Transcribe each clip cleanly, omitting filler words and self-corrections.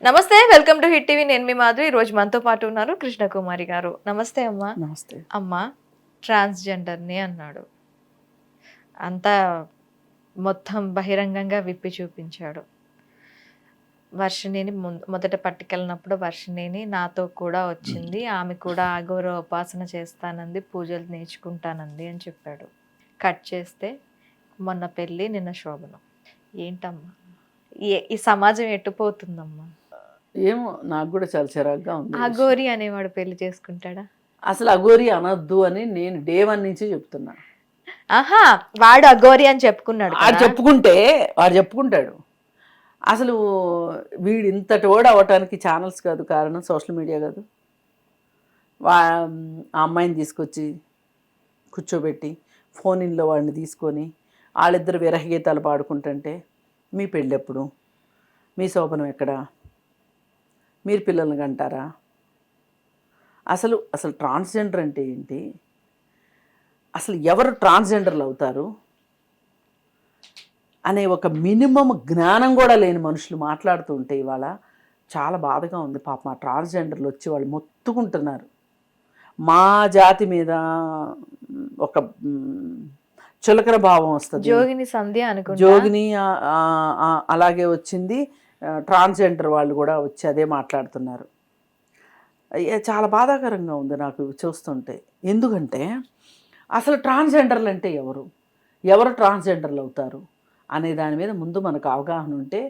నమస్తే. Welcome to hit TV. నేను మీ మాధురి. ఈరోజు మనతో పాటు ఉన్నారు కృష్ణకుమారి గారు. నమస్తే అమ్మా. నమస్తే. అమ్మా, ట్రాన్స్‌జెండర్‌ని అన్నాడు. అంతా మొత్తం బహిరంగంగా విప్పి చూపించాడు. వర్షిణిని మొదట పట్టుకెళ్ళినప్పుడు వర్షిణిని నాతో కూడా వచ్చింది. ఆమె కూడా అఘోర ఉపాసన చేస్తానంది, పూజలు నేర్చుకుంటానంది అని చెప్పాడు. కట్ చేస్తే మొన్న పెళ్ళి, నిన్న శోభనం. ఏంటమ్మా ఈ సమాజం ఎట్టుపోతుందమ్మా? ఏమో నాకు కూడా చాలా చిరాగ్గా ఉంది. అఘోరి అనేవాడు పెళ్లి చేసుకుంటాడా? అసలు అఘోరి అనొద్దు అని నేను డే 1 నుంచి చెప్తున్నా. ఆహా, వాడు అఘోరి అని చెప్పుకున్నాడు వాడు చెప్పుకుంటాడు. అసలు వీడు ఇంతటి ఓడి అవ్వటానికి ఛానల్స్ కాదు కారణం, సోషల్ మీడియా కాదు. ఆ అమ్మాయిని తీసుకొచ్చి కూర్చోబెట్టి ఫోన్ ఇన్లో వాడిని తీసుకొని వాళ్ళిద్దరు విరహగీతాలు పాడుకుంటుంటే మీ పెళ్ళెప్పుడు, మీ శోభనం ఎక్కడా, మీరు పిల్లల్ని కంటారా? అసలు ట్రాన్స్జెండర్ అంటే ఏంటి, అసలు ఎవరు ట్రాన్స్జెండర్లు అవుతారు అనే ఒక మినిమం జ్ఞానం కూడా లేని మనుషులు మాట్లాడుతూ ఉంటే ఇవాళ చాలా బాధగా ఉంది. పాపం ఆ ట్రాన్స్జెండర్లు వచ్చి వాళ్ళు మొత్తుకుంటున్నారు. మా జాతి మీద ఒక చులకన భావం వస్తుంది. జోగిని సంధ్య అనుకుంటా. జోగిని అలాగే వచ్చింది. ట్రాన్స్జెండర్ వాళ్ళు కూడా వచ్చి అదే మాట్లాడుతున్నారు. చాలా బాధాకరంగా ఉంది నాకు చూస్తుంటే. ఎందుకంటే అసలు ట్రాన్స్జెండర్లు అంటే ఎవరు ట్రాన్స్జెండర్లు అవుతారు అనే దాని మీద ముందు మనకు అవగాహన ఉంటే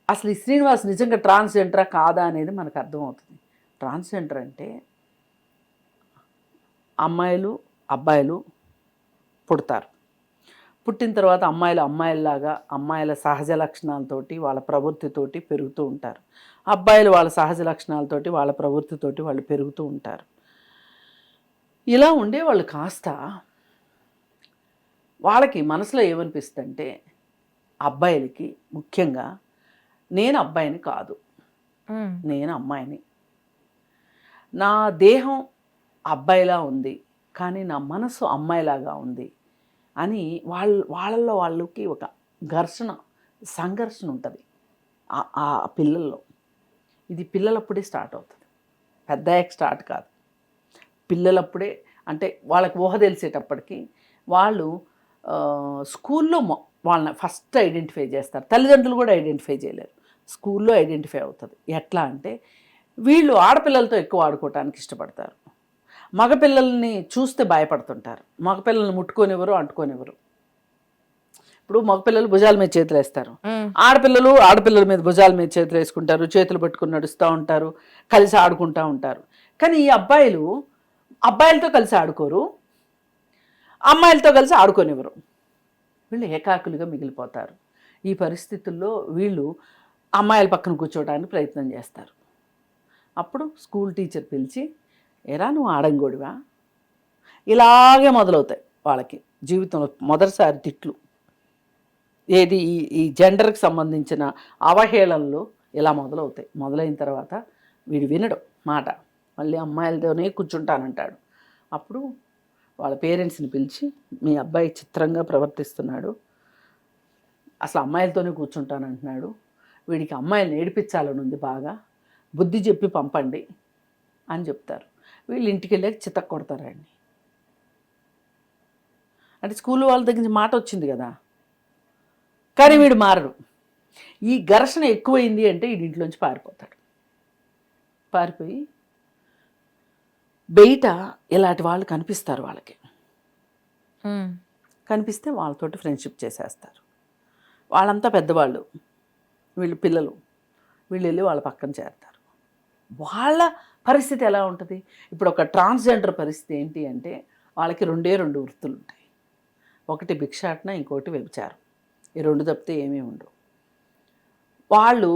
అసలు ఈ శ్రీనివాస్ నిజంగా ట్రాన్స్జెండరా కాదా అనేది మనకు అర్థమవుతుంది. ట్రాన్స్జెండర్ అంటే అమ్మాయిలు అబ్బాయిలు పుడతారు. పుట్టిన తర్వాత అమ్మాయిలలాగా అమ్మాయిల సహజ లక్షణాలతోటి వాళ్ళ ప్రవృత్తితోటి పెరుగుతూ ఉంటారు. అబ్బాయిలు వాళ్ళ సహజ లక్షణాలతోటి వాళ్ళ ప్రవృత్తితోటి వాళ్ళు పెరుగుతూ ఉంటారు. ఇలా ఉండే వాళ్ళు కాస్త వాళ్ళకి మనసులో ఏమనిపిస్తుందంటే అబ్బాయిలకి ముఖ్యంగా నేను అబ్బాయిని కాదు, నేను అమ్మాయిని, నా దేహం అబ్బాయిలా ఉంది కానీ నా మనసు అమ్మాయిలాగా ఉంది అని వాళ్ళల్లో వాళ్ళకి ఒక సంఘర్షణ ఉంటుంది ఆ పిల్లల్లో. ఇది పిల్లలప్పుడే స్టార్ట్ అవుతుంది, పెద్దయ్యాక స్టార్ట్ కాదు. పిల్లలప్పుడే అంటే వాళ్ళకి ఊహ తెలిసేటప్పటికి వాళ్ళు స్కూల్లో వాళ్ళని ఫస్ట్ ఐడెంటిఫై చేస్తారు. తల్లిదండ్రులు కూడా ఐడెంటిఫై చేయలేరు, స్కూల్లో ఐడెంటిఫై అవుతుంది. ఎట్లా అంటే వీళ్ళు ఆడపిల్లలతో ఎక్కువ ఆడుకోవటానికి ఇష్టపడతారు, మగపిల్లల్ని చూస్తే భయపడుతుంటారు, మగపిల్లల్ని ముట్టుకోనివ్వరు, అంటుకోనివ్వరు. ఇప్పుడు మగపిల్లలు భుజాల మీద చేతులు వేస్తారు, ఆడపిల్లల మీద భుజాల మీద చేతులు వేసుకుంటారు, చేతులు పట్టుకుని నడుస్తూ ఉంటారు, కలిసి ఆడుకుంటూ ఉంటారు. కానీ ఈ అబ్బాయిలతో కలిసి ఆడుకోరు, అమ్మాయిలతో కలిసి ఆడుకోనివ్వరు. వీళ్ళు ఏకాకులుగా మిగిలిపోతారు. ఈ పరిస్థితుల్లో వీళ్ళు అమ్మాయిల పక్కన కూర్చోవడానికి ప్రయత్నం చేస్తారు. అప్పుడు స్కూల్ టీచర్ పిలిచి, ఎరా నువ్వు ఆడంగోడివా, ఇలాగే మొదలవుతాయి వాళ్ళకి జీవితంలో మొదటిసారి తిట్లు. ఏది ఈ జెండర్కి సంబంధించిన అవహేళనలు ఇలా మొదలవుతాయి. మొదలైన తర్వాత వీడు వినడు మాట, మళ్ళీ అమ్మాయిలతోనే కూర్చుంటానంటాడు. అప్పుడు వాళ్ళ పేరెంట్స్ని పిలిచి, మీ అబ్బాయి చిత్రంగా ప్రవర్తిస్తున్నాడు, అసలు అమ్మాయిలతోనే కూర్చుంటానంటున్నాడు, వీడికి అమ్మాయిలను ఏడిపించాలని ఉంది, బాగా బుద్ధి చెప్పి పంపండి అని చెప్తారు. వీళ్ళు ఇంటికి వెళ్ళాక చితక్ కొడతారండి. అంటే స్కూల్ వాళ్ళ దగ్గర నుంచి మాట వచ్చింది కదా, కానీ వీడు మారడు. ఈ ఘర్షణ ఎక్కువైంది అంటే ఈ ఇంట్లోంచి పారిపోయి బయట ఇలాంటి వాళ్ళు కనిపిస్తారు, వాళ్ళకి కనిపిస్తే వాళ్ళతోటి ఫ్రెండ్షిప్ చేసేస్తారు. వాళ్ళంతా పెద్దవాళ్ళు, వీళ్ళు పిల్లలు, వీళ్ళు వెళ్ళి వాళ్ళ పక్కన చేరుతారు. వాళ్ళ పరిస్థితి ఎలా ఉంటుంది? ఇప్పుడు ఒక ట్రాన్స్జెండర్ పరిస్థితి ఏంటి అంటే వాళ్ళకి రెండు వృత్తులు ఉంటాయి. ఒకటి భిక్షాటన, ఇంకోటి వ్యభిచారం. ఈ రెండు తప్పితే ఏమీ ఉండవు. వాళ్ళు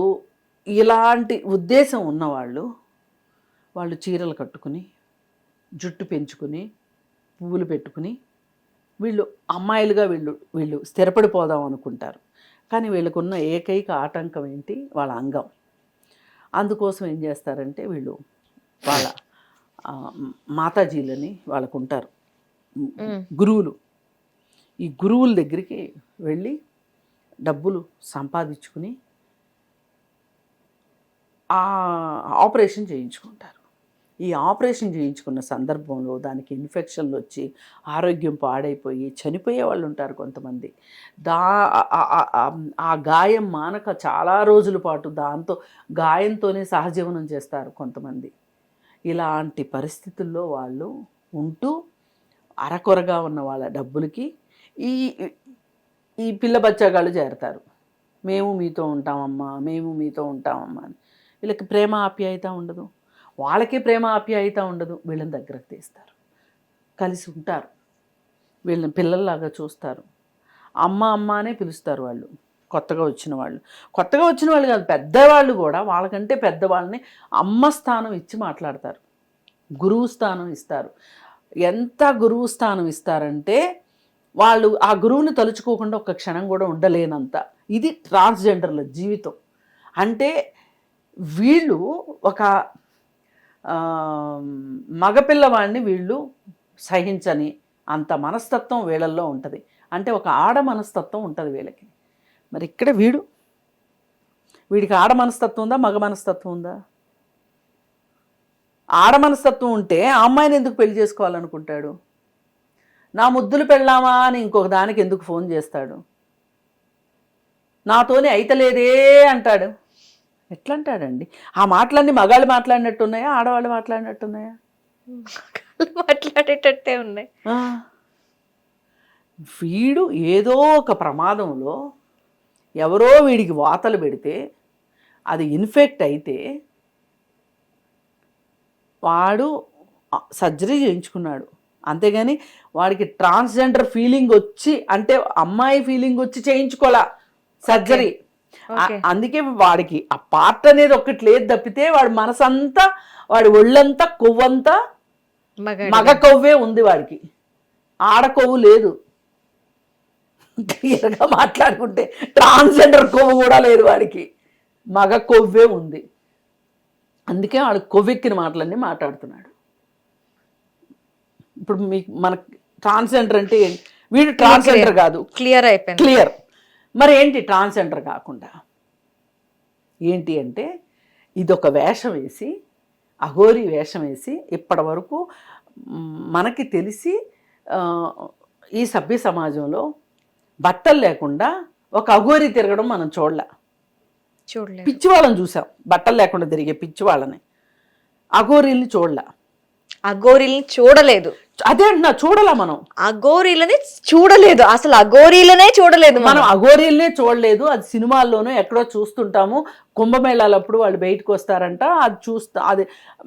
ఇలాంటి ఉద్దేశం ఉన్నవాళ్ళు వాళ్ళు చీరలు కట్టుకుని, జుట్టు పెంచుకుని, పువ్వులు పెట్టుకుని వీళ్ళు అమ్మాయిలుగా వీళ్ళు స్థిరపడిపోదాం అనుకుంటారు. కానీ వీళ్ళకున్న ఏకైక ఆటంకం ఏంటి? వాళ్ళ అంగం. అందుకోసం ఏం చేస్తారంటే వీళ్ళు వాళ్ళ మాతాజీలని వాళ్ళకు ఉంటారు గురువులు, ఈ గురువుల దగ్గరికి వెళ్ళి డబ్బులు సంపాదించుకుని ఆ ఆపరేషన్ చేయించుకుంటారు. ఈ ఆపరేషన్ చేయించుకున్న సందర్భంలో దానికి ఇన్ఫెక్షన్లు వచ్చి ఆరోగ్యం పాడైపోయి చనిపోయే వాళ్ళు ఉంటారు కొంతమంది. ఆ గాయం మానక చాలా రోజుల పాటు దాంతో గాయంతోనే సహజీవనం చేస్తారు కొంతమంది. ఇలాంటి పరిస్థితుల్లో వాళ్ళు ఉంటూ అరకొరగా ఉన్న వాళ్ళ డబ్బులకి ఈ ఈ పిల్ల బచ్చాగాళ్ళు చేరతారు. మేము మీతో ఉంటామమ్మా, మేము మీతో ఉంటామమ్మా అని. వీళ్ళకి ప్రేమ ఆప్యాయత ఉండదు, వాళ్ళకి ప్రేమ ఆప్యాయత ఉండదు. వీళ్ళని దగ్గరకు తీస్తారు, కలిసి ఉంటారు, వీళ్ళని పిల్లల్లాగా చూస్తారు. అమ్మ అమ్మ అనే పిలుస్తారు వాళ్ళు. కొత్తగా వచ్చిన వాళ్ళు కాదు, పెద్దవాళ్ళు కూడా వాళ్ళకంటే పెద్దవాళ్ళని అమ్మ స్థానం ఇచ్చి మాట్లాడతారు, గురువు స్థానం ఇస్తారు. ఎంత గురువు స్థానం ఇస్తారంటే వాళ్ళు ఆ గురువుని తలుచుకోకుండా ఒక్క క్షణం కూడా ఉండలేనంత. ఇది ట్రాన్స్జెండర్ల జీవితం. అంటే వీళ్ళు ఒక మగపిల్లవాడిని వీళ్ళు సహించని అంత మనస్తత్వం వీళ్ళల్లో ఉంటుంది. అంటే ఒక ఆడ మనస్తత్వం ఉంటుంది వీళ్ళకి. మరి ఇక్కడ వీడికి ఆడ మనస్తత్వం ఉందా, మగ మనస్తత్వం ఉందా? ఆడ మనస్తత్వం ఉంటే ఆ అమ్మాయిని ఎందుకు పెళ్లి చేసుకోవాలనుకుంటాడు? నా ముద్దులు పెళ్ళామా అని ఇంకొక దానికి ఎందుకు ఫోన్ చేస్తాడు? నాతోనే అయితలేదే అంటాడు. ఎట్లా అంటాడండి? ఆ మాటలన్నీ మగాళ్ళు మాట్లాడినట్టున్నాయా, ఆడవాళ్ళు మాట్లాడినట్టున్నాయా? మాట్లాడేటట్టే ఉన్నాయి. వీడు ఏదో ఒక ప్రమాదంలో ఎవరో వీడికి వాతలు పెడితే అది ఇన్ఫెక్ట్ అయితే వాడు సర్జరీ చేయించుకున్నాడు. అంతేగాని వాడికి ట్రాన్స్జెండర్ ఫీలింగ్ వచ్చి, అంటే అమ్మాయి ఫీలింగ్ వచ్చి చేయించుకోవాలా సర్జరీ. అందుకే వాడికి ఆ పార్ట్ అనేది ఒక్కటి లేదు తప్పితే వాడి మనసంతా, వాడి ఒళ్ళంతా కొవ్వంతా మగ కొవ్వే ఉంది వాడికి, ఆడ కొవ్వు లేదు. క్లియర్గా మాట్లాడుకుంటే ట్రాన్స్జెండర్ కొవ్వు కూడా లేదు వాడికి, మగ కొవ్వే ఉంది. అందుకే వాడు కొవ్వెక్కిన మాటలన్నీ మాట్లాడుతున్నాడు. ఇప్పుడు మన ట్రాన్స్జెండర్ అంటే వీడు ట్రాన్స్జెండర్ కాదు, క్లియర్ అయిపోయింది. క్లియర్. మరి ఏంటి ట్రాన్స్జెండర్ కాకుండా ఏంటి అంటే ఇదొక వేషం వేసి, అఘోరీ వేషం వేసి ఇప్పటి వరకు మనకి తెలిసి ఈ సభ్య సమాజంలో బట్టలు లేకుండా ఒక అఘోరీ తిరగడం మనం చూడలేదు. పిచ్చివాళ్ళని చూసాం, బట్టలు లేకుండా తిరిగే పిచ్చివాళ్ళని. అఘోరీల్ని అఘోరీల్ని చూడలేదు. అదే అంటున్నా, చూడలా మనం అఘోరీలని చూడలేదు, అసలు అఘోరీలనే చూడలేదు మనం. అఘోరీలనే చూడలేదు. అది సినిమాల్లోనూ ఎక్కడో చూస్తుంటాము. కుంభమేళాలప్పుడు వాళ్ళు బయటకు వస్తారంట, అది అది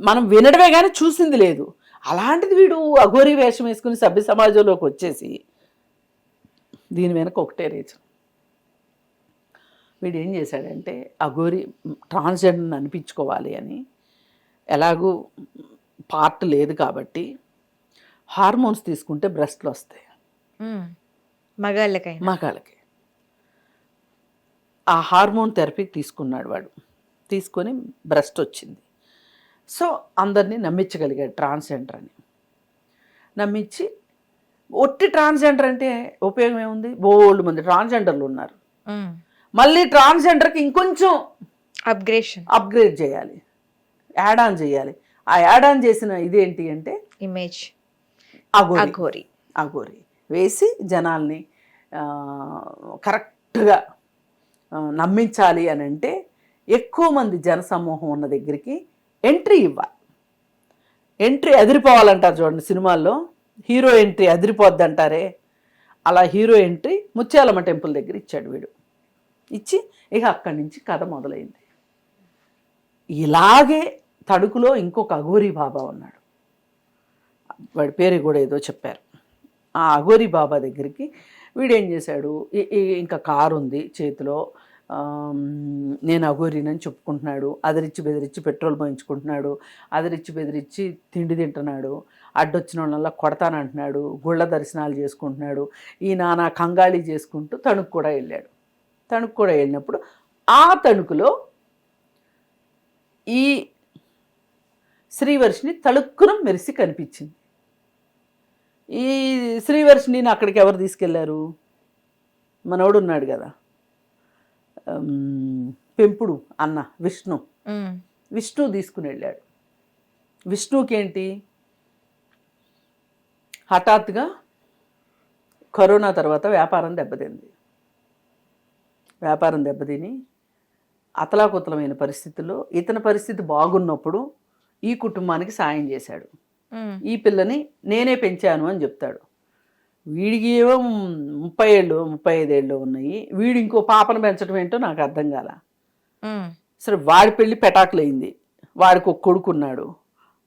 మనం వినడమే కానీ చూసింది లేదు. అలాంటిది వీడు అఘోరీ వేషం వేసుకుని సభ్య సమాజంలోకి వచ్చేసి, దీని వెనక ఒకటే రీజన్. వీడు ఏం చేశాడంటే అఘోరీ ట్రాన్స్జెండర్ని అనిపించుకోవాలి అని, ఎలాగూ పార్ట్ లేదు కాబట్టి హార్మోన్స్ తీసుకుంటే బ్రెస్ట్లు వస్తాయి మగాళ్ళకి. ఆ హార్మోన్ థెరపీ తీసుకున్నాడు వాడు. తీసుకొని బ్రెస్ట్ వచ్చింది. సో అందరినీ నమ్మించగలిగాడు ట్రాన్స్జెండర్ అని. నమ్మించి ఒట్టి ట్రాన్స్జెండర్ అంటే ఉపయోగం ఏముంది? బోల్డ్ మంది ట్రాన్స్జెండర్లు ఉన్నారు. మళ్ళీ ట్రాన్స్జెండర్కి ఇంకొంచెం అప్గ్రేడ్ చేయాలి, యాడ్ ఆన్ చేయాలి. ఆ యాడ్ ఆన్ చేసిన ఇదేంటి అంటే ఇమేజ్ అఘోరీ వేసి జనాల్ని కరెక్ట్గా నమ్మించాలి అని అంటే ఎక్కువ మంది జనసమూహం ఉన్న దగ్గరికి ఎంట్రీ ఇవ్వాలి. ఎంట్రీ అదిరిపోవాలంటారు చూడండి సినిమాల్లో, హీరో ఎంట్రీ అదిరిపోద్ది అంటారే, అలా హీరో ఎంట్రీ ముత్యాలమ్మ టెంపుల్ దగ్గర ఇచ్చాడు వీడు. ఇచ్చి ఇక అక్కడి నుంచి కథ మొదలైంది. ఇలాగే తణుకులో ఇంకొక అఘోరీ బాబా ఉన్నాడు, వాడి పేరు కూడా ఏదో చెప్పారు. ఆ అఘోరీ బాబా దగ్గరికి వీడేం చేశాడు, ఇంకా కారు ఉంది చేతిలో, నేను అఘోరీనని చెప్పుకుంటున్నాడు. అదిరిచ్చి బెదిరించి పెట్రోల్ పోయించుకుంటున్నాడు, అదిరిచ్చి బెదిరించి తిండి తింటున్నాడు, అడ్డొచ్చిన వాళ్ళ కొడతానంటున్నాడు, గుళ్ళ దర్శనాలు చేసుకుంటున్నాడు. ఈ నానా కంగాళి చేసుకుంటూ తణుకు కూడా వెళ్ళాడు. తణుకు కూడా వెళ్ళినప్పుడు ఆ తణుకులో ఈ శ్రీవర్షిని తళుక్కున మెరిసి కనిపించింది. ఈ శ్రీవర్షిని అక్కడికి ఎవరు తీసుకెళ్లారు? మనోడు ఉన్నాడు కదా పెంపుడు అన్న విష్ణు, విష్ణు తీసుకుని వెళ్ళాడు. విష్ణుకి ఏంటి, హఠాత్తుగా కరోనా తర్వాత వ్యాపారం దెబ్బతింది. వ్యాపారం దెబ్బతిని అతలాకుతలమైన పరిస్థితుల్లో ఇతని పరిస్థితి బాగున్నప్పుడు ఈ కుటుంబానికి సాయం చేశాడు. ఈ పిల్లని నేనే పెంచాను అని చెప్తాడు. వీడికి ఏమో 35 ఏళ్ళు ఉన్నాయి, వీడు ఇంకో పాపను పెంచడం ఏంటో నాకు అర్థం కాల. సరే వాడి పెళ్ళి పెటాకులైంది, వాడికి ఒక కొడుకున్నాడు,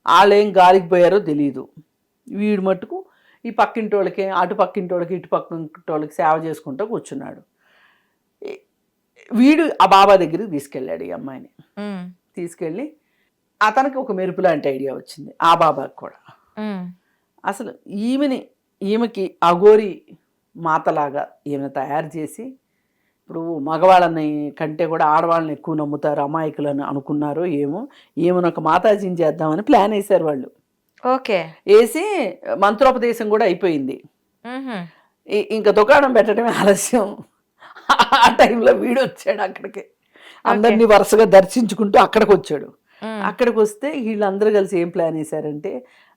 వాళ్ళేం గాలికి పోయారో తెలియదు. వీడు మట్టుకు ఈ పక్కింటోళ్ళకి అటు పక్కింటోళ్ళకి ఇటు పక్కింటోళ్ళకి సేవ చేసుకుంటూ కూర్చున్నాడు. వీడు ఆ బాబా దగ్గరికి తీసుకెళ్ళాడు ఈ అమ్మాయిని. తీసుకెళ్ళి అతనికి ఒక మెరుపు లాంటి ఐడియా వచ్చింది, ఆ బాబాకి కూడా. అసలు ఈమెకి అఘోరి మాతలాగా ఈమెను తయారు చేసి, ఇప్పుడు మగవాళ్ళని కంటే కూడా ఆడవాళ్ళని ఎక్కువ నమ్ముతారు అమాయకులని అనుకున్నారో ఏమో, ఈమెను ఒక మాతాజీని చేద్దామని ప్లాన్ వేశారు వాళ్ళు. ఓకే, వేసి మంత్రోపదేశం కూడా అయిపోయింది. ఇంకా దుకాణం పెట్టడమే ఆలస్యం. ఆ టైంలో వీడు వచ్చాడు అక్కడికి, అందరినీ వరుసగా దర్శించుకుంటూ అక్కడికి వచ్చాడు. అక్కడికి వస్తే వీళ్ళందరూ కలిసి ఏం ప్లాన్ వేశారంటే,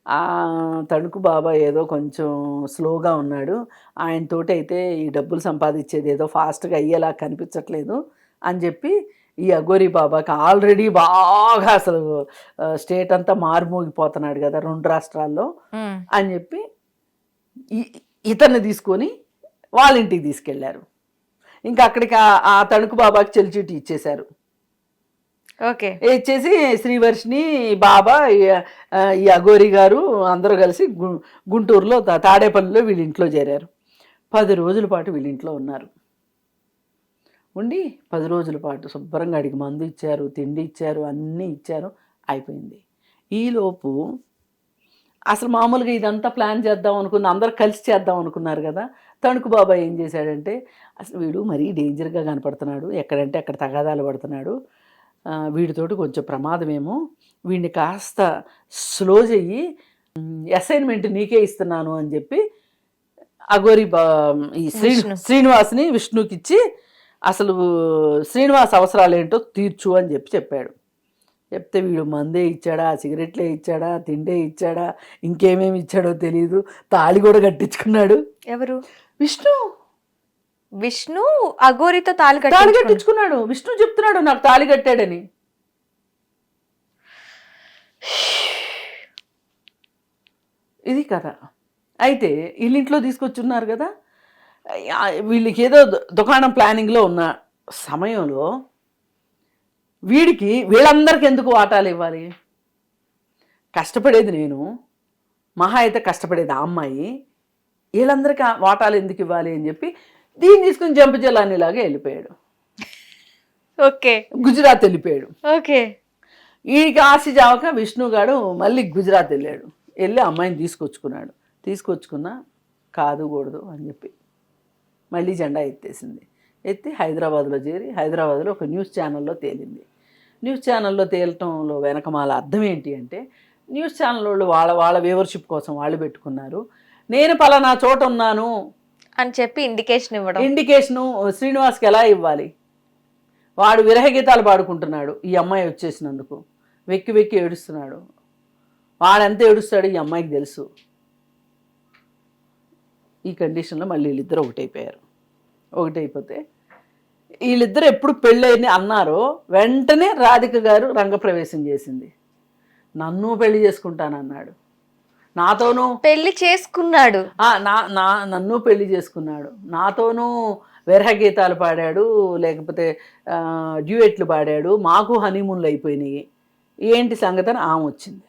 ఆ తణుకు బాబా ఏదో కొంచెం స్లోగా ఉన్నాడు, ఆయనతోటి అయితే ఈ డబ్బులు సంపాదించేది ఏదో ఫాస్ట్గా అయ్యేలా కనిపించట్లేదు అని చెప్పి, ఈ అఘోరి బాబాకి ఆల్రెడీ బాగా అసలు స్టేట్ అంతా మారుమోగిపోతున్నాడు కదా 2 రాష్ట్రాల్లో అని చెప్పి ఇతన్ని తీసుకొని వాళ్ళ ఇంటికి తీసుకెళ్లారు. ఇంకా అక్కడికి ఆ తణుకు బాబాకి చెల్లిచీటి ఇచ్చేశారు. ఓకే, ఇచ్చేసి శ్రీవర్షిని, బాబా, ఈ అఘోరి గారు అందరూ కలిసి గుంటూరులో తాడేపల్లిలో వీళ్ళ ఇంట్లో చేరారు. 10 రోజుల పాటు వీళ్ళ ఇంట్లో ఉన్నారు. ఉండి 10 రోజుల పాటు శుభ్రంగా అడిగి మందు ఇచ్చారు, తిండి ఇచ్చారు, అన్నీ ఇచ్చారు. అయిపోయింది. ఈలోపు అసలు మామూలుగా ఇదంతా ప్లాన్ చేద్దాం అనుకున్న, అందరూ కలిసి చేద్దాం అనుకున్నారు కదా. తణుకు బాబా ఏం చేశాడంటే, అసలు వీడు మరీ డేంజర్గా కనపడుతున్నాడు, ఎక్కడంటే అక్కడ తగాదాలు పడుతున్నాడు, వీడితోటి కొంచెం ప్రమాదమేమో, వీడిని కాస్త స్లో చెయ్యి, అసైన్మెంట్ నీకే ఇస్తున్నాను అని చెప్పి అఘోరి ఈ శ్రీనివాస్ని విష్ణుకి ఇచ్చి, అసలు శ్రీనివాస్ అవసరాలు ఏంటో తీర్చు అని చెప్పాడు. చెప్తే వీడు మందే ఇచ్చాడా, సిగరెట్లే ఇచ్చాడా, తిండే ఇచ్చాడా, ఇంకేమేమి ఇచ్చాడో తెలియదు, తాళి కూడా కట్టించుకున్నాడు. ఎవరు? విష్ణు అఘోరితో తాళి కట్టించుకున్నాడు. విష్ణు చెప్తున్నాడు నాకు తాళి కట్టాడని. ఇది కథ. అయితే వీళ్ళింట్లో తీసుకొచ్చున్నారు కదా, వీళ్ళకి ఏదో దుకాణం ప్లానింగ్లో ఉన్న సమయంలో వీళ్ళందరికీ ఎందుకు వాటాలు ఇవ్వాలి? కష్టపడేది నేను, మహా అయితే కష్టపడేది ఆ అమ్మాయి, వీళ్ళందరికీ వాటాలు ఎందుకు ఇవ్వాలి అని చెప్పి దీన్ని తీసుకుని జంపజలానిలాగా వెళ్ళిపోయాడు. ఓకే, గుజరాత్ వెళ్ళిపోయాడు. ఓకే, వీడికి ఆశ జావక విష్ణుగాడు మళ్ళీ గుజరాత్ వెళ్ళాడు. వెళ్ళి అమ్మాయిని తీసుకొచ్చుకున్నా కాదుకూడదు అని చెప్పి మళ్ళీ జెండా ఎత్తేసింది. ఎత్తి హైదరాబాద్లో చేరి హైదరాబాద్లో ఒక న్యూస్ ఛానల్లో తేలింది. న్యూస్ ఛానల్లో తేలటంలో వెనకమాల అర్థం ఏంటి అంటే, న్యూస్ ఛానల్ వాళ్ళు వాళ్ళ వ్యూవర్షిప్ కోసం వాళ్ళు పెట్టుకున్నారు, నేను పలానా చోట ఉన్నాను అని చెప్పి ఇండికేషన్ ఇవ్వడం. ఇండికేషను శ్రీనివాస్కి ఎలా ఇవ్వాలి? వాడు విరహ గీతాలు పాడుకుంటున్నాడు ఈ అమ్మాయి వచ్చేసినందుకు, వెక్కి వెక్కి ఏడుస్తున్నాడు. వాడెంత ఏడుస్తాడు ఈ అమ్మాయికి తెలుసు. ఈ కండిషన్లో మళ్ళీ వీళ్ళిద్దరు ఒకటైపోతే వీళ్ళిద్దరు ఎప్పుడు పెళ్ళని అన్నారో వెంటనే రాధిక గారు రంగప్రవేశం చేసింది. నన్ను పెళ్లి చేసుకుంటానన్నాడు, నాతోనూ పెళ్లి చేసుకున్నాడు, నన్ను పెళ్లి చేసుకున్నాడు, నాతోనూ విరహ గీతాలు పాడాడు, లేకపోతే డ్యూయెట్లు పాడాడు, మాకు హనీమూన్లు అయిపోయినాయి, ఏంటి సంగతి అని ఆమె వచ్చింది.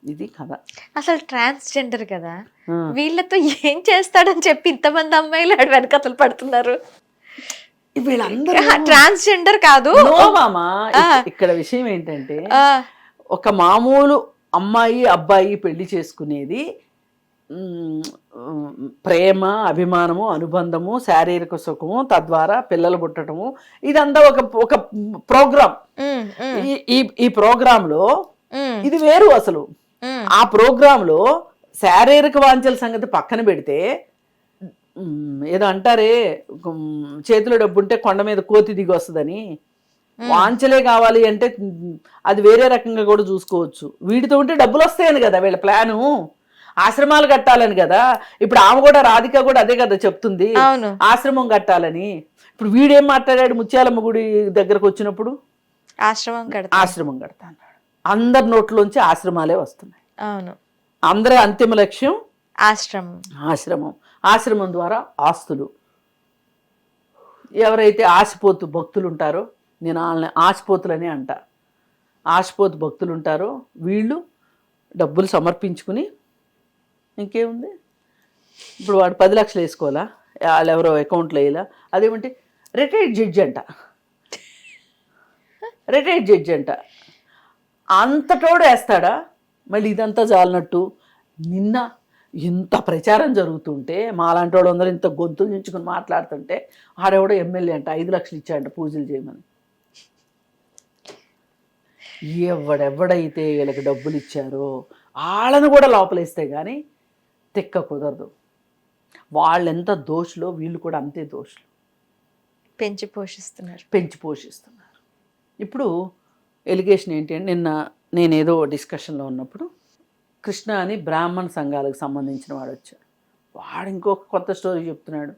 ఇది కథ. అసలు ట్రాన్స్జెండర్ కదా, వీళ్ళతో ఏం చేస్తాడని చెప్పి ఇంతమంది అమ్మాయిలు ఆడు వెనకతలు పడుతున్నారు. వీళ్ళందరూ ట్రాన్స్జెండర్ కాదు మామా. ఇక్కడ విషయం ఏంటంటే, ఒక మామూలు అమ్మాయి అబ్బాయి పెళ్లి చేసుకునేది ప్రేమ, అభిమానము, అనుబంధము, శారీరక సుఖము, తద్వారా పిల్లలు పుట్టడము, ఇదంతా ఒక ప్రోగ్రామ్. ఈ ప్రోగ్రాంలో ఇది వేరు. అసలు ఆ ప్రోగ్రాంలో శారీరక వాంఛల సంగతి పక్కన పెడితే, ఏదో అంటారే చేతిలో డబ్బు ఉంటే కొండ మీద కోతి దిగి వస్తుందని, వాంచలే కావాలి అంటే అది వేరే రకంగా కూడా చూసుకోవచ్చు. వీటితో ఉంటే డబ్బులు వస్తాయని కదా వీళ్ళ ప్లాను, ఆశ్రమాలు కట్టాలని కదా. ఇప్పుడు ఆమె కూడా రాధిక కూడా అదే కదా చెప్తుంది, అవును ఆశ్రమం కట్టాలని. ఇప్పుడు వీడేం మాట్లాడాడు ముత్యాలమ్మ గుడి దగ్గరకు వచ్చినప్పుడు? ఆశ్రమం కడతా అన్నాడు. అందరి నోట్లోంచి ఆశ్రమాలే వస్తున్నాయి. అవును, అందరి అంతిమ లక్ష్యం ఆశ్రమం. ఆశ్రమం ద్వారా ఆస్తులు. ఎవరైతే ఆశపోతు భక్తులు ఉంటారో, నేను వాళ్ళని ఆశపోతులని అంట, ఆశపోతు భక్తులు ఉంటారో వీళ్ళు డబ్బులు సమర్పించుకుని ఇంకేముంది. ఇప్పుడు వాడు 10 లక్షలు వేసుకోవాలా, వాళ్ళు ఎవరో అకౌంట్లో వేయాలా. అదేమంటే రిటైర్డ్ జడ్జి అంట అంతటోడు వేస్తాడా? మళ్ళీ ఇదంతా జాలినట్టు నిన్న ఇంత ప్రచారం జరుగుతుంటే మాలాంటి వాడు అందరూ ఇంత గొంతులు నించుకుని మాట్లాడుతుంటే ఆడెవడో ఎమ్మెల్యే అంట 5 లక్షలు ఇచ్చాడంట పూజలు చేయమని. ఎవడెవడైతే వీళ్ళకి డబ్బులు ఇచ్చారో వాళ్ళని కూడా లోపలేస్తే కానీ తిక్క కుదరదు. వాళ్ళెంత దోషులో వీళ్ళు కూడా అంతే దోషులు, పెంచి పోషిస్తున్నారు. ఇప్పుడు ఎలిగేషన్ ఏంటి అంటే, నిన్న నేనేదో డిస్కషన్లో ఉన్నప్పుడు కృష్ణ అని బ్రాహ్మణ సంఘాలకు సంబంధించిన వాడు వచ్చాడు. వాడు ఇంకొక కొత్త స్టోరీ చెప్తున్నాడు.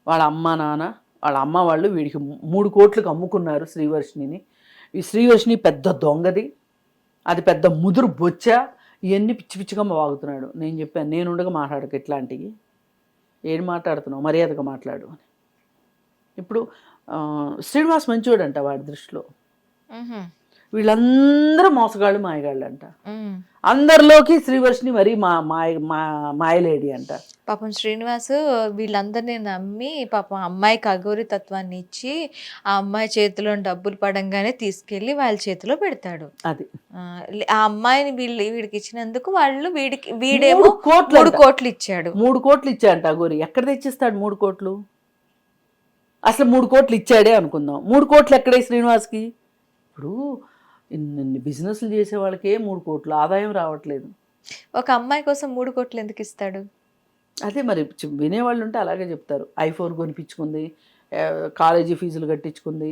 వాళ్ళ అమ్మ నాన్న వాళ్ళ అమ్మ వాళ్ళు వీడికి 3 కోట్లకు అమ్ముకున్నారు శ్రీవర్షిణిని. ఈ శ్రీవర్షిణి పెద్ద దొంగది, అది పెద్ద ముదురు బొచ్చ, ఇవన్నీ పిచ్చి పిచ్చిగా వాగుతున్నాడు. నేను చెప్పాను, నేను ఉండగా మాట్లాడక ఇట్లాంటివి ఏం మాట్లాడుతున్నావు, మర్యాదగా మాట్లాడు అని. ఇప్పుడు శ్రీనివాస్ మంచివాడంట వాడి దృష్టిలో. వీళ్ళందరూ మోసగాళ్ళు మాయగాళ్ళు అంట. అందరిలోకి శ్రీవర్షిని మరీ మాయలేడి అంట. పాపం శ్రీనివాస్ వీళ్ళందరినీ నమ్మి పాపం అమ్మాయికి అఘోరి తత్వాన్ని ఇచ్చి ఆ అమ్మాయి చేతిలో డబ్బులు పడంగానే తీసుకెళ్లి వాళ్ళ చేతిలో పెడతాడు. అది ఆ అమ్మాయిని వీడికి ఇచ్చినందుకు వీడేమో 3 కోట్లు ఇచ్చాడు. 3 కోట్లు ఇచ్చాడంట అఘోరి. ఎక్కడ తెచ్చిస్తాడు 3 కోట్లు? అసలు 3 కోట్లు ఇచ్చాడే అనుకుందాం. 3 కోట్లు ఎక్కడే శ్రీనివాస్కి? ఇప్పుడు ఇన్ని బిజినెస్లు చేసే వాళ్ళకే 3 కోట్లు ఆదాయం రావట్లేదు. ఒక అమ్మాయి కోసం 3 కోట్లు ఎందుకు ఇస్తాడు? అదే మరి వినేవాళ్ళు ఉంటే అలాగే చెప్తారు. ఐఫోన్ కొనిపించుకుంది, కాలేజీ ఫీజులు కట్టించుకుంది.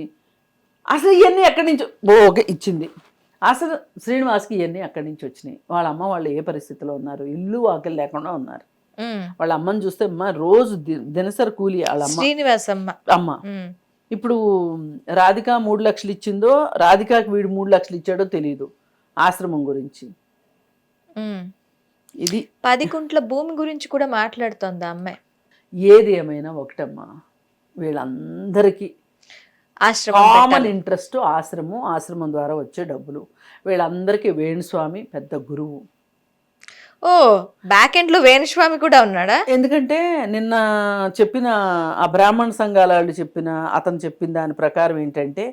అసలు ఇవన్నీ ఎక్కడి నుంచి ఓకే ఇచ్చింది. అసలు శ్రీనివాస్కి ఇవన్నీ ఎక్కడి నుంచి వచ్చినాయి? వాళ్ళ అమ్మ వాళ్ళు ఏ పరిస్థితిలో ఉన్నారు? ఇల్లు వాకిలు లేకుండా ఉన్నారు. వాళ్ళ అమ్మని చూస్తే రోజు దినసరి కూలి వాళ్ళ అమ్మ, శ్రీనివాస్ అమ్మ. ఇప్పుడు రాధిక 3 లక్షలు ఇచ్చిందో, రాధికాకి వీడు 3 లక్షలు ఇచ్చాడో తెలియదు ఆశ్రమం గురించి. ఇది 10 గుంట్ల భూమి గురించి కూడా మాట్లాడుతోంది ఆ అమ్మాయి. ఏది ఏమైనా ఒకటమ్మా, వీళ్ళందరికీ కామన్ ఇంట్రెస్ట్ ఆశ్రమం ద్వారా వచ్చే డబ్బులు. వీళ్ళందరికీ వేణుస్వామి పెద్ద గురువు. ఓ, బ్యాక్ ఎండ్ లో వేణుస్వామి కూడా ఉన్నాడా? ఎందుకంటే నిన్న చెప్పిన ఆ బ్రాహ్మణ సంఘాల వాళ్ళు అతను చెప్పిన దాని ప్రకారం ఏంటంటే,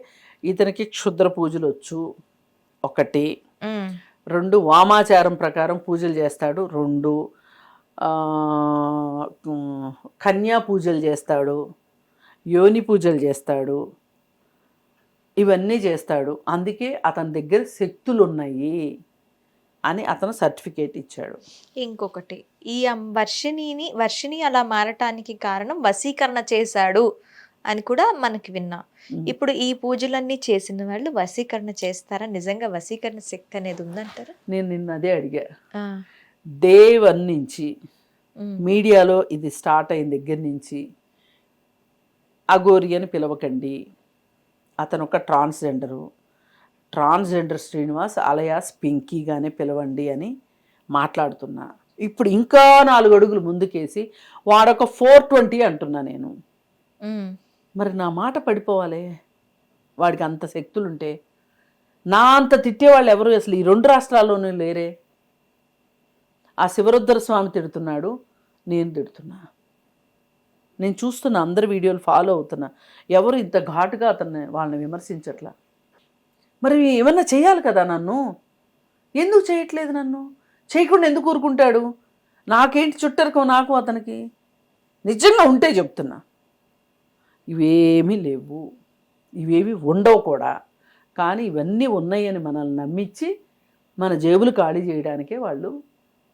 ఇతనికి క్షుద్ర పూజలు వచ్చు 1, 2 వామాచారం ప్రకారం పూజలు చేస్తాడు, 2 కన్యా పూజలు చేస్తాడు, యోని పూజలు చేస్తాడు, ఇవన్నీ చేస్తాడు. అందుకే అతని దగ్గర శక్తులు ఉన్నాయి అని అతను సర్టిఫికేట్ ఇచ్చాడు. ఇంకొకటి, ఈ వర్షిణి అలా మారటానికి కారణం వశీకరణ చేశాడు అని కూడా మనకి విన్నా. ఇప్పుడు ఈ పూజలన్నీ చేసిన వాళ్ళు వశీకరణ చేస్తారా? నిజంగా వశీకరణ శక్తి అనేది ఉందంటారా? నేను నిన్న అదే అడిగా. డే 1 నుంచి మీడియాలో ఇది స్టార్ట్ అయిన దగ్గర నుంచి అఘోరి అని పిలవకండి, అతను ఒక ట్రాన్స్జెండర్ శ్రీనివాస్ అలయాస్ పింకీగానే పిలవండి అని మాట్లాడుతున్నా. ఇప్పుడు ఇంకా 4 అడుగులు ముందుకేసి వాడొక 420 అంటున్నా నేను. మరి నా మాట పడిపోవాలి. వాడికి అంత శక్తులుంటే నా అంత తిట్టేవాళ్ళు ఎవరు అసలు ఈ 2 రాష్ట్రాల్లోనూ లేరే. ఆ శివరుద్ర స్వామి తిడుతున్నాడు, నేను తిడుతున్నా. నేను చూస్తున్నా, అందరి వీడియోలు ఫాలో అవుతున్నా. ఎవరు ఇంత ఘాటుగా వాళ్ళని విమర్శించట్లా. మరి ఏమన్నా చేయాలి కదా నన్ను. ఎందుకు చేయట్లేదు? నన్ను చేయకుండా ఎందుకు ఊరుకుంటాడు? నాకేంటి చుట్టరికం నాకు అతనికి? నిజంగా ఉంటే చెప్తున్నా, ఇవేమీ లేవు, ఇవేవి ఉండవు కూడా. కానీ ఇవన్నీ ఉన్నాయని మనల్ని నమ్మించి మన జేబులు ఖాళీ చేయడానికే వాళ్ళు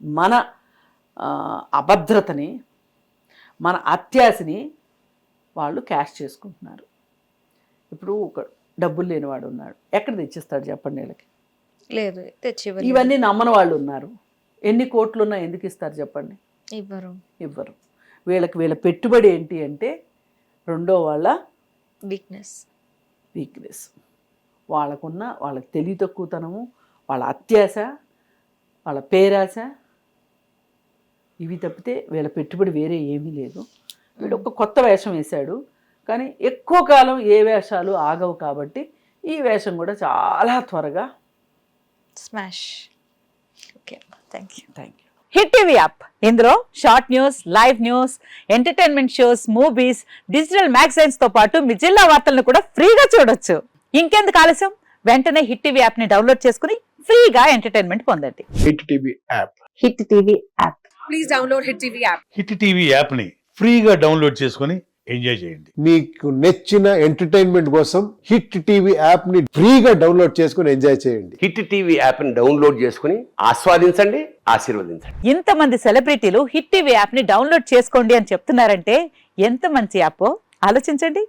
మన అభద్రతని, మన అత్యాశని వాళ్ళు క్యాష్ చేసుకుంటున్నారు. ఇప్పుడు డబ్బులు లేనివాడు ఉన్నాడు, ఎక్కడ తెచ్చిస్తాడు చెప్పండి వీళ్ళకి? లేదు తెచ్చి ఇవన్నీ నమ్మని వాళ్ళు ఉన్నారు, ఎన్ని కోట్లున్నా ఎందుకు ఇస్తారు చెప్పండి? ఇవ్వరు. వీళ్ళ పెట్టుబడి ఏంటి అంటే రెండో వాళ్ళ వీక్నెస్, వాళ్ళకి తెలివి తక్కువతనము, వాళ్ళ అత్యాశ, వాళ్ళ పేరాశ, ఇవి తప్పితే వీళ్ళ పెట్టుబడి వేరే ఏమీ లేదు. వీడు ఒక కొత్త వేషం వేశాడు, కానీ ఎక్కువ కాలం ఏ వేషాలు ఆగవు కాబట్టి ఈ వేషం కూడా చాలా త్వరగా smash. Okay, thank you. Hit TV app, ఇందులో short news, live news, entertainment shows, movies, digital magazines తో పాటు మీ జిల్లా వార్తలను కూడా ఫ్రీగా చూడొచ్చు. ఇంకెందుకు ఆలస్యం, వెంటనే హిట్ టీవీ యాప్ ని డౌన్లోడ్ చేసుకుని ఫ్రీగా ఎంటర్టైన్మెంట్ పొందండి. Hit TV app. Hit TV app. Please download hit TV app. Hit TV యాప్ని ఫ్రీగా డౌన్లోడ్ చేసుకొని ఎంజాయ్ చేయండి. మీకు నచ్చిన ఎంటర్టైన్మెంట్ కోసం హిట్ టీవీ యాప్ ని ఫ్రీగా డౌన్లోడ్ చేసుకొని ఎంజాయ్ చేయండి. హిట్ టీవీ యాప్ని డౌన్లోడ్ చేసుకుని ఆస్వాదించండి, ఆశీర్వదించండి. ఇంతమంది సెలబ్రిటీలు హిట్ టీవీ యాప్ ని డౌన్లోడ్ చేసుకోండి అని చెప్తున్నారంటే ఎంత మంచి యాప్ ఆలోచించండి.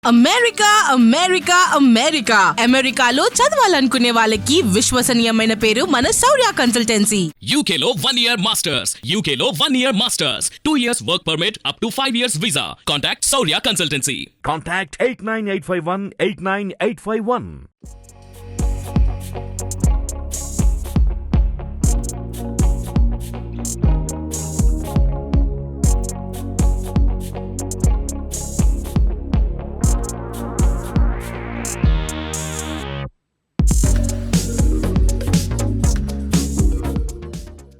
అమెరికా అమెరికా అమెరికా అమెరికాలో చదవాలనుకునే వాళ్ళకి విశ్వసనీయమైన పేరు మన శౌర్య కన్సల్టెన్సీ. UK లో 1 year masters, UK లో 1 year masters, 2 years work permit up to 5 years visa. Contact Saurya Consultancy. Contact 89851 89851.